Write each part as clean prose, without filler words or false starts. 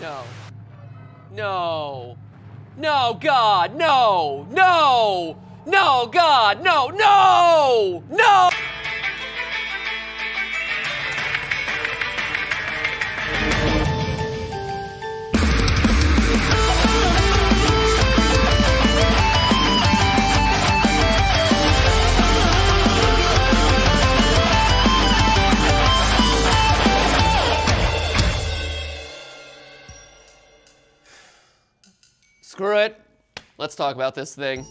No. No. No, God, no! No! No, God, no, no! No! Screw it. Let's talk about this thing.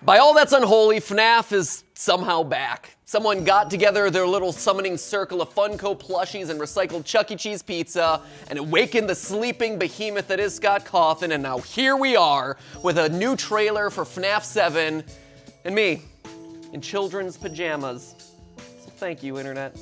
By all that's unholy, FNAF is somehow back. Someone got together their little summoning circle of Funko plushies and recycled Chuck E. Cheese pizza and awakened the sleeping behemoth that is Scott Cawthon, and now here we are with a new trailer for FNAF 7 and me in children's pajamas. So thank you, Internet.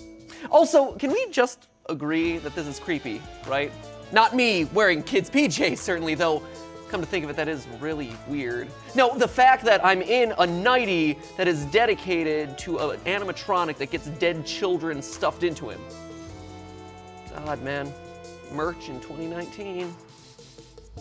Also, can we just agree that this is creepy, right? Not me wearing kids' PJs, certainly, though. Come to think of it, that is really weird. No, the fact that I'm in a nightie that is dedicated to an animatronic that gets dead children stuffed into him. It's odd, man. Merch in 2019.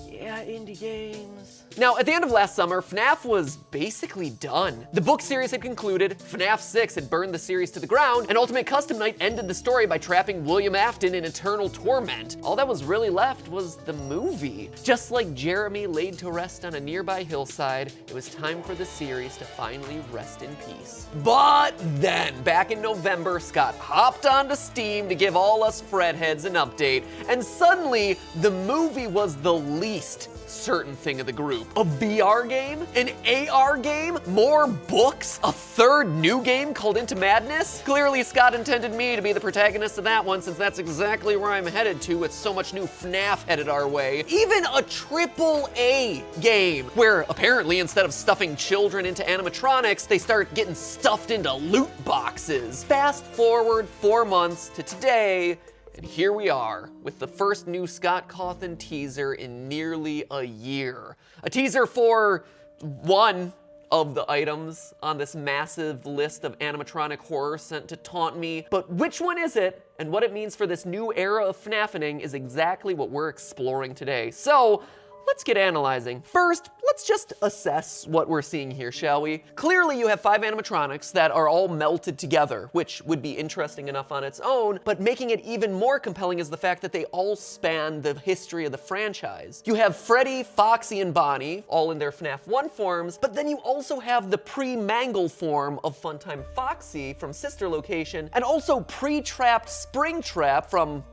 Yeah, indie games. Now, at the end of last summer, FNAF was basically done. The book series had concluded, FNAF 6 had burned the series to the ground, and Ultimate Custom Night ended the story by trapping William Afton in eternal torment. All that was really left was the movie. Just like Jeremy laid to rest on a nearby hillside, it was time for the series to finally rest in peace. But then, back in November, Scott hopped onto Steam to give all us Fredheads an update, and suddenly, the movie was the least certain thing of the group. A VR game? An AR game? More books? A third new game called Into Madness? Clearly Scott intended me to be the protagonist of that one, since that's exactly where I'm headed to with so much new FNAF headed our way. Even a AAA game, where apparently instead of stuffing children into animatronics, they start getting stuffed into loot boxes. Fast forward 4 months to today, and here we are, with the first new Scott Cawthon teaser in nearly a year. A teaser for one of the items on this massive list of animatronic horror sent to taunt me. But which one is it, and what it means for this new era of FNAFing is exactly what we're exploring today. So, let's get analyzing. First, let's just assess what we're seeing here, shall we? Clearly you have 5 animatronics that are all melted together, which would be interesting enough on its own, but making it even more compelling is the fact that they all span the history of the franchise. You have Freddy, Foxy, and Bonnie, all in their FNAF 1 forms, but then you also have the pre-Mangle form of Funtime Foxy from Sister Location, and also pre-trapped Springtrap from,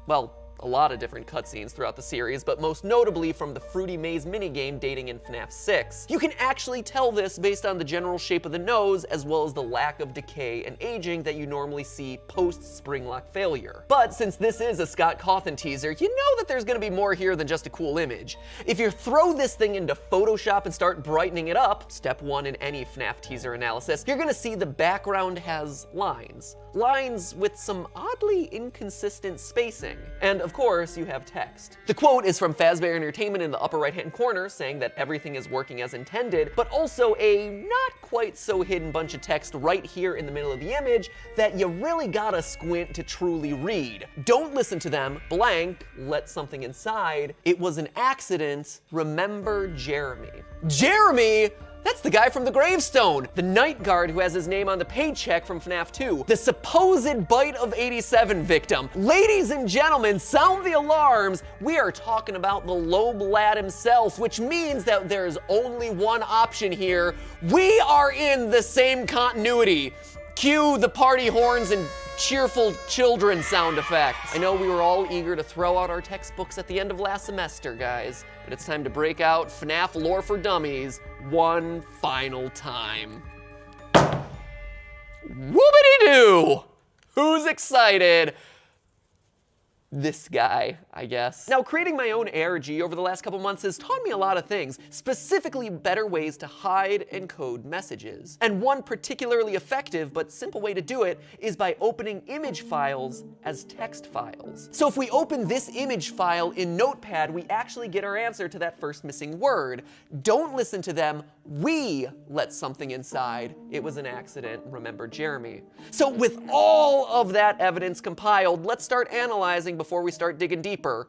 well, a lot of different cutscenes throughout the series, but most notably from the Fruity Maze minigame dating in FNAF 6. You can actually tell this based on the general shape of the nose, as well as the lack of decay and aging that you normally see post-Springlock failure. But since this is a Scott Cawthon teaser, you know that there's gonna be more here than just a cool image. If you throw this thing into Photoshop and start brightening it up, step 1 in any FNAF teaser analysis, you're gonna see the background has lines. Lines with some oddly inconsistent spacing. And of course, you have text. The quote is from Fazbear Entertainment in the upper right-hand corner, saying that everything is working as intended, but also a not quite so hidden bunch of text right here in the middle of the image that you really gotta squint to truly read. Don't listen to them, blank, let something inside. It was an accident, remember Jeremy. Jeremy? That's the guy from the gravestone, the night guard who has his name on the paycheck from FNAF 2, the supposed Bite of 87 victim. Ladies and gentlemen, sound the alarms. We are talking about the Loeb lad himself, which means that there's only one option here. We are in the same continuity. Cue the party horns and cheerful children sound effects. I know we were all eager to throw out our textbooks at the end of last semester, guys, but it's time to break out FNAF Lore for Dummies one final time. Whoopity-doo! Who's excited? This guy, I guess. Now, creating my own ARG over the last couple months has taught me a lot of things, specifically better ways to hide and code messages. And one particularly effective but simple way to do it is by opening image files as text files. So if we open this image file in Notepad, we actually get our answer to that first missing word. Don't listen to them. We let something inside. It was an accident. Remember Jeremy. So with all of that evidence compiled, let's start analyzing before we start digging deeper.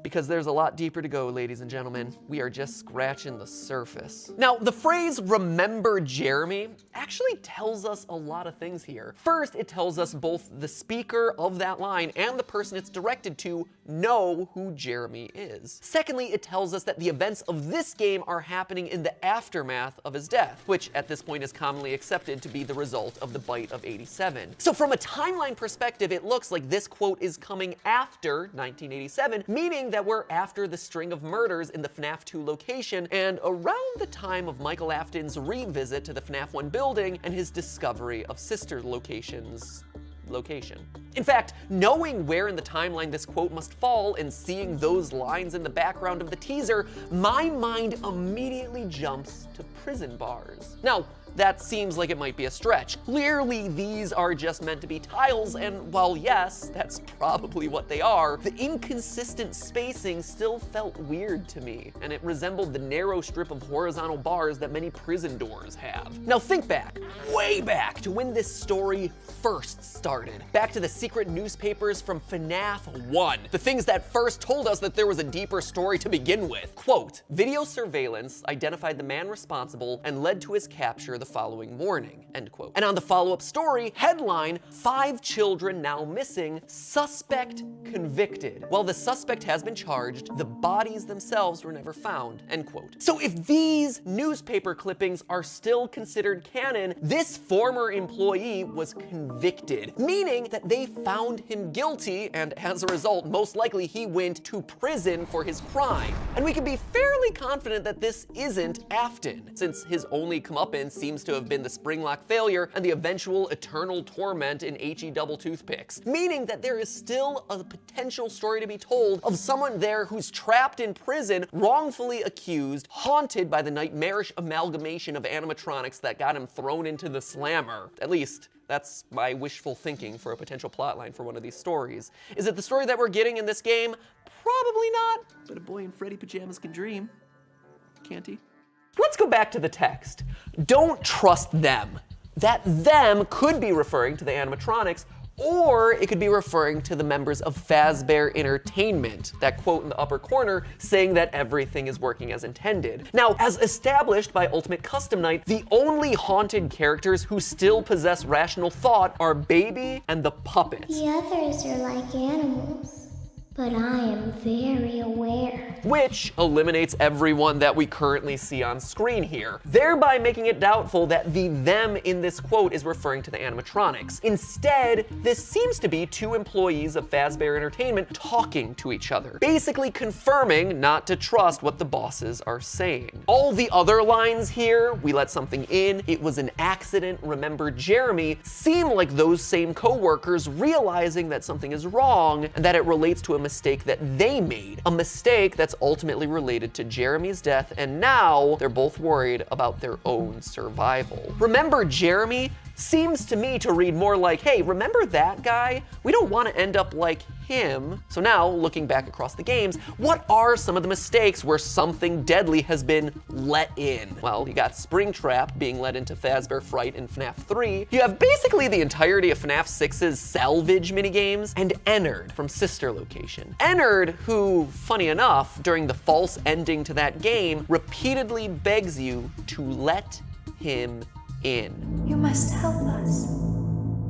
Because there's a lot deeper to go, ladies and gentlemen. We are just scratching the surface. Now, the phrase "remember Jeremy" actually tells us a lot of things here. First, it tells us both the speaker of that line and the person it's directed to know who Jeremy is. Secondly, it tells us that the events of this game are happening in the aftermath of his death, which at this point is commonly accepted to be the result of the bite of '87. So from a timeline perspective, it looks like this quote is coming after 1987, meaning that we're after the string of murders in the FNAF 2 location and around the time of Michael Afton's revisit to the FNAF 1 building and his discovery of sister locations. In fact, knowing where in the timeline this quote must fall and seeing those lines in the background of the teaser, my mind immediately jumps to prison bars. Now, that seems like it might be a stretch. Clearly, these are just meant to be tiles, and while yes, that's probably what they are, the inconsistent spacing still felt weird to me, and it resembled the narrow strip of horizontal bars that many prison doors have. Now think back, way back, to when this story first started. Back to the secret newspapers from FNAF 1. The things that first told us that there was a deeper story to begin with. Quote, "Video surveillance identified the man responsible and led to his capture the following morning," end quote. And on the follow-up story, headline, "5 children now missing, suspect convicted. While the suspect has been charged, the bodies themselves were never found," end quote. So if these newspaper clippings are still considered canon, this former employee was convicted, meaning that they found him guilty, and as a result, most likely he went to prison for his crime. And we can be fairly confident that this isn't Afton, since his only comeuppance seems to have been the spring lock failure and the eventual eternal torment in HE double toothpicks, meaning that there is still a potential story to be told of someone there who's trapped in prison, wrongfully accused, haunted by the nightmarish amalgamation of animatronics that got him thrown into the slammer. At least, that's my wishful thinking for a potential plotline for one of these stories. Is it the story that we're getting in this game? Probably not, but a boy in Freddy pajamas can dream, can't he? Let's go back to the text. Don't trust them. That "them" could be referring to the animatronics, or it could be referring to the members of Fazbear Entertainment, that quote in the upper corner saying that everything is working as intended. Now, as established by Ultimate Custom Night, the only haunted characters who still possess rational thought are Baby and the puppets. The others are like animals, but I am very aware. Which eliminates everyone that we currently see on screen here, thereby making it doubtful that the "them" in this quote is referring to the animatronics. Instead, this seems to be 2 employees of Fazbear Entertainment talking to each other, basically confirming not to trust what the bosses are saying. All the other lines here, "we let something in," "it was an accident," "remember Jeremy," seem like those same co-workers realizing that something is wrong and that it relates to a mistake that they made, a mistake that's ultimately related to Jeremy's death, and now they're both worried about their own survival. "Remember Jeremy" seems to me to read more like, hey, remember that guy? We don't want to end up like him. So now, looking back across the games, what are some of the mistakes where something deadly has been let in? Well, you got Springtrap being let into Fazbear Fright in FNAF 3. You have basically the entirety of FNAF 6's salvage minigames, and Ennard from Sister Location. Ennard, who, funny enough, during the false ending to that game, repeatedly begs you to let him in. You must help us.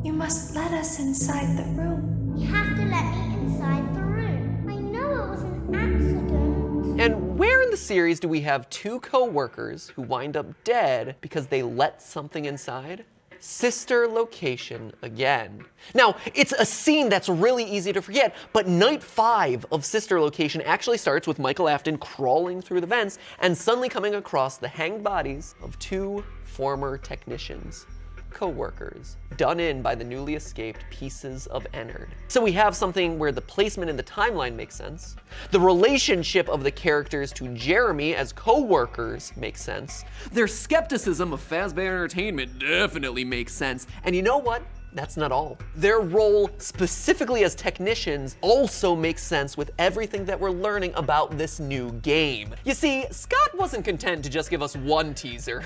You must let us inside the room. You have to let me inside the room. I know it was an accident. And where in the series do we have 2 co-workers who wind up dead because they let something inside? Sister Location again. Now, it's a scene that's really easy to forget, but night 5 of Sister Location actually starts with Michael Afton crawling through the vents and suddenly coming across the hanged bodies of 2 former technicians, co-workers, done in by the newly escaped pieces of Ennard. So we have something where the placement in the timeline makes sense, the relationship of the characters to Jeremy as co-workers makes sense, their skepticism of Fazbear Entertainment definitely makes sense, and you know what? That's not all. Their role specifically as technicians also makes sense with everything that we're learning about this new game. You see, Scott wasn't content to just give us 1 teaser.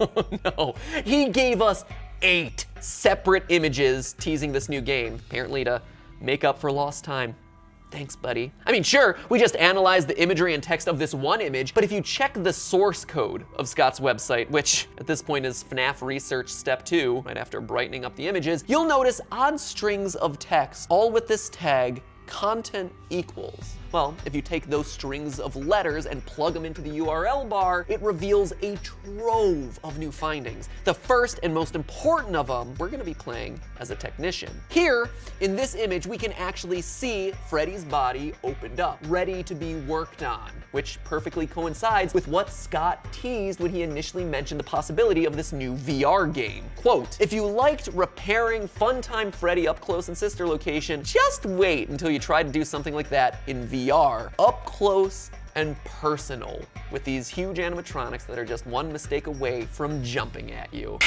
Oh no, he gave us 8 separate images teasing this new game, apparently to make up for lost time. Thanks, buddy. I mean, sure, we just analyzed the imagery and text of this one image, but if you check the source code of Scott's website, which at this point is FNAF Research Step 2, right after brightening up the images, you'll notice odd strings of text, all with this tag, content equals. Well, if you take those strings of letters and plug them into the URL bar, it reveals a trove of new findings. The first and most important of them, we're gonna be playing as a technician. Here, in this image, we can actually see Freddy's body opened up, ready to be worked on, which perfectly coincides with what Scott teased when he initially mentioned the possibility of this new VR game. Quote, "If you liked repairing Funtime Freddy up close and sister location, just wait until you try to do something like that in VR, up close and personal, with these huge animatronics that are just one mistake away from jumping at you."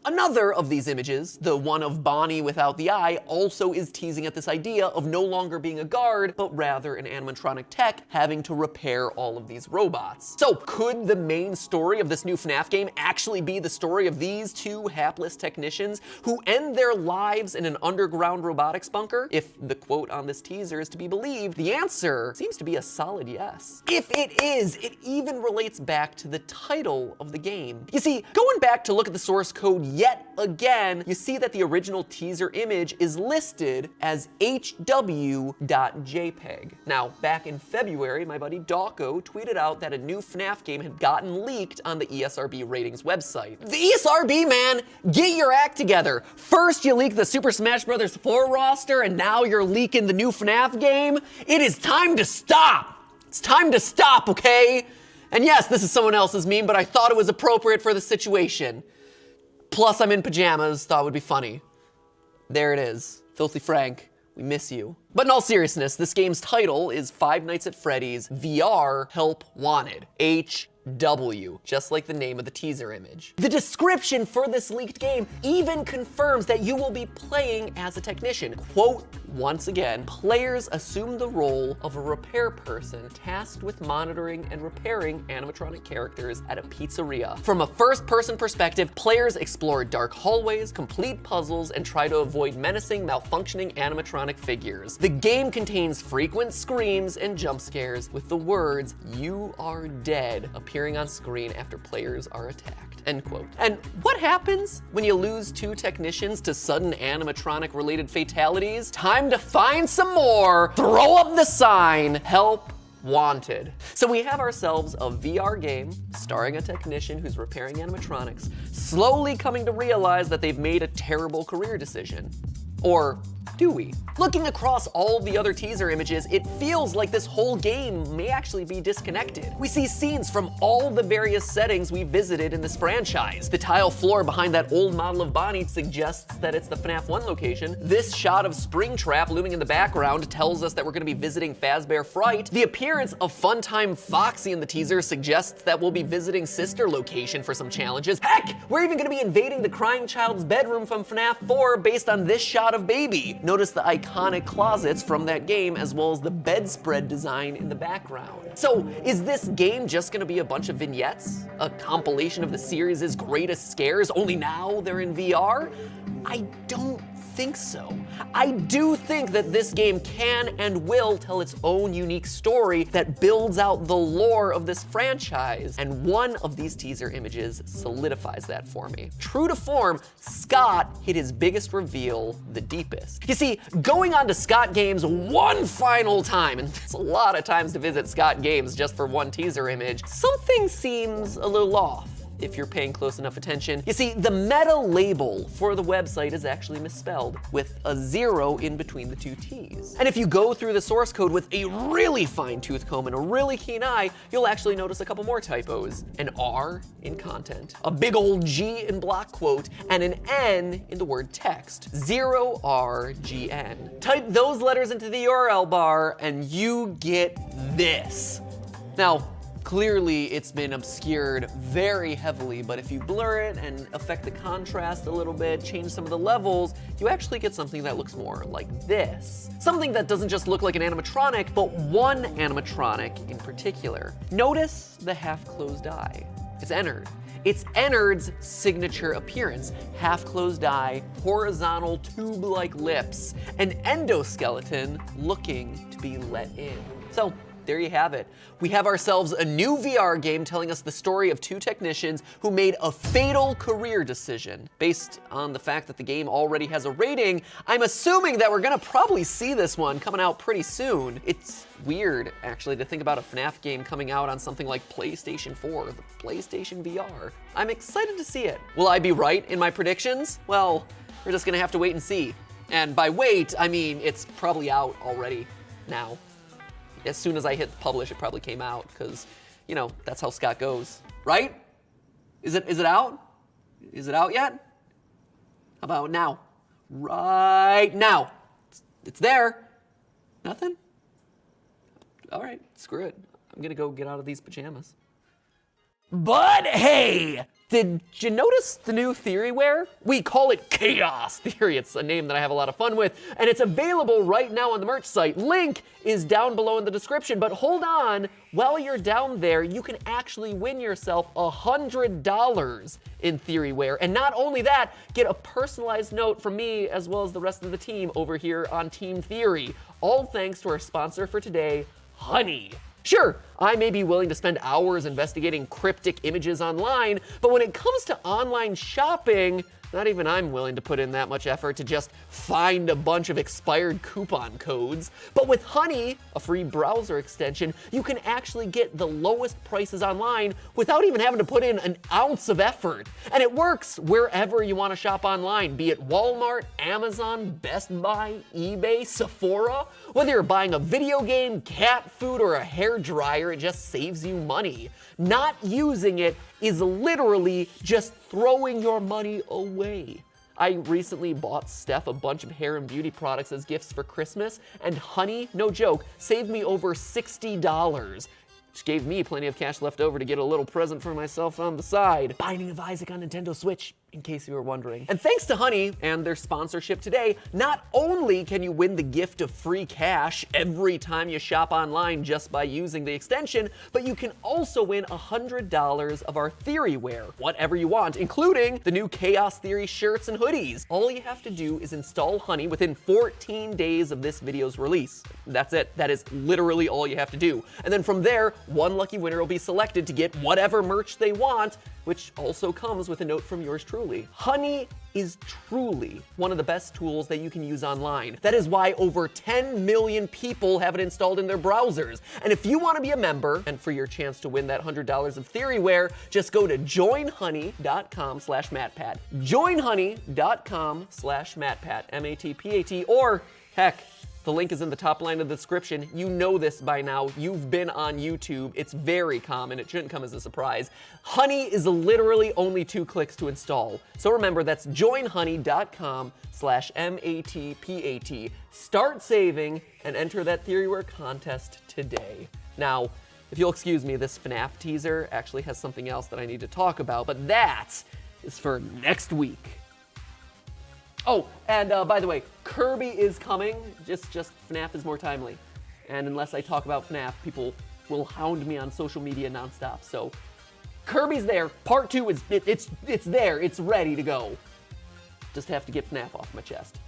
Another of these images, the one of Bonnie without the eye, also is teasing at this idea of no longer being a guard, but rather an animatronic tech having to repair all of these robots. So could the main story of this new FNAF game actually be the story of these two hapless technicians who end their lives in an underground robotics bunker? If the quote on this teaser is to be believed, the answer seems to be a solid yes. If it is, it even relates back to the title of the game. You see, going back to look at the source code yet again, you see that the original teaser image is listed as hw.jpg. Now, back in February, my buddy Dawko tweeted out that a new FNAF game had gotten leaked on the ESRB ratings website. The ESRB, man, get your act together. First you leak the Super Smash Bros. 4 roster, and now you're leaking the new FNAF game. It is time to stop. It's time to stop, okay? And yes, this is someone else's meme, but I thought it was appropriate for the situation. Plus, I'm in pajamas, thought it would be funny. There it is. Filthy Frank, we miss you. But in all seriousness, this game's title is Five Nights at Freddy's VR Help Wanted. HW, just like the name of the teaser image. The description for this leaked game even confirms that you will be playing as a technician. Quote, once again, players assume the role of a repair person tasked with monitoring and repairing animatronic characters at a pizzeria. From a first-person perspective, players explore dark hallways, complete puzzles, and try to avoid menacing, malfunctioning animatronic figures. The game contains frequent screams and jump scares with the words, "You are dead," appearing on screen after players are attacked. End quote. And what happens when you lose two technicians to sudden animatronic-related fatalities? Time to find some more. Throw up the sign, help wanted. So we have ourselves a VR game starring a technician who's repairing animatronics, slowly coming to realize that they've made a terrible career decision. Or do we? Looking across all the other teaser images, it feels like this whole game may actually be disconnected. We see scenes from all the various settings we visited in this franchise. The tile floor behind that old model of Bonnie suggests that it's the FNAF 1 location. This shot of Springtrap looming in the background tells us that we're gonna be visiting Fazbear Fright. The appearance of Funtime Foxy in the teaser suggests that we'll be visiting Sister Location for some challenges. Heck, we're even gonna be invading the crying child's bedroom from FNAF 4 based on this shot of Baby. Notice the iconic closets from that game, as well as the bedspread design in the background. So, is this game just gonna be a bunch of vignettes? A compilation of the series' greatest scares, only now they're in VR? I don't think so. I do think that this game can and will tell its own unique story that builds out the lore of this franchise, and one of these teaser images solidifies that for me. True to form, Scott hit his biggest reveal the deepest. You see, going on to Scott Games one final time, and it's a lot of times to visit Scott Games just for one teaser image, something seems a little off. If you're paying close enough attention. You see, the meta label for the website is actually misspelled with a 0 in between the two T's. And if you go through the source code with a really fine-tooth comb and a really keen eye, you'll actually notice a couple more typos. An R in content, a big old G in block quote, and an N in the word text. 0RGN. Type those letters into the URL bar and you get this. Now, clearly it's been obscured very heavily, but if you blur it and affect the contrast a little bit, change some of the levels, you actually get something that looks more like this. Something that doesn't just look like an animatronic, but one animatronic in particular. Notice the half-closed eye. It's entered. It's Ennard's signature appearance. Half-closed eye, horizontal tube-like lips, an endoskeleton looking to be let in. So, there you have it. We have ourselves a new VR game telling us the story of two technicians who made a fatal career decision. Based on the fact that the game already has a rating, I'm assuming that we're gonna probably see this one coming out pretty soon. It's weird, actually, to think about a FNAF game coming out on something like PlayStation 4, the PlayStation VR. I'm excited to see it. Will I be right in my predictions? Well, we're just gonna have to wait and see. And by wait, I mean it's probably out already now. As soon as I hit publish, it probably came out, because, you know, that's how Scott goes, right? Is it out? Is it out yet? How about now? Right now. It's there. Nothing? All right, screw it. I'm gonna go get out of these pajamas. But hey, did you notice the new Theoryware? We call it Chaos Theory. It's a name that I have a lot of fun with, and it's available right now on the merch site. Link is down below in the description, but hold on, while you're down there, you can actually win yourself $100 in Theoryware. And not only that, get a personalized note from me as well as the rest of the team over here on Team Theory. All thanks to our sponsor for today, Honey. Sure, I may be willing to spend hours investigating cryptic images online, but when it comes to online shopping, not even I'm willing to put in that much effort to just find a bunch of expired coupon codes. But with Honey, a free browser extension, you can actually get the lowest prices online without even having to put in an ounce of effort. And it works wherever you want to shop online, be it Walmart, Amazon, Best Buy, eBay, Sephora. Whether you're buying a video game, cat food, or a hair dryer, it just saves you money. Not using it is literally just throwing your money away. I recently bought Steph a bunch of hair and beauty products as gifts for Christmas, and Honey, no joke, saved me over $60. Which gave me plenty of cash left over to get a little present for myself on the side. Binding of Isaac on Nintendo Switch, in case you were wondering. And thanks to Honey and their sponsorship today, not only can you win the gift of free cash every time you shop online just by using the extension, but you can also win $100 of our Theoryware, whatever you want, including the new Chaos Theory shirts and hoodies. All you have to do is install Honey within 14 days of this video's release. That's it. That is literally all you have to do. And then from there, one lucky winner will be selected to get whatever merch they want, which also comes with a note from yours truly. Honey is truly one of the best tools that you can use online. That is why over 10 million people have it installed in their browsers. And if you want to be a member, and for your chance to win that $100 of Theoryware, just go to joinhoney.com/MattPat. Joinhoney.com/MattPat, M-A-T-P-A-T, or heck, the link is in the top line of the description. You know this by now. You've been on YouTube. It's very common. It shouldn't come as a surprise. Honey is literally only 2 clicks to install. So remember, that's joinhoney.com/MattPat. Start saving and enter that Theoryware contest today. Now, if you'll excuse me, this FNAF teaser actually has something else that I need to talk about, but that is for next week. Oh, and by the way, Kirby is coming, just FNAF is more timely. And unless I talk about FNAF, people will hound me on social media nonstop. So Kirby's there, part 2 is, it's there, it's ready to go. Just have to get FNAF off my chest.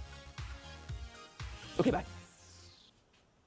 Okay, bye.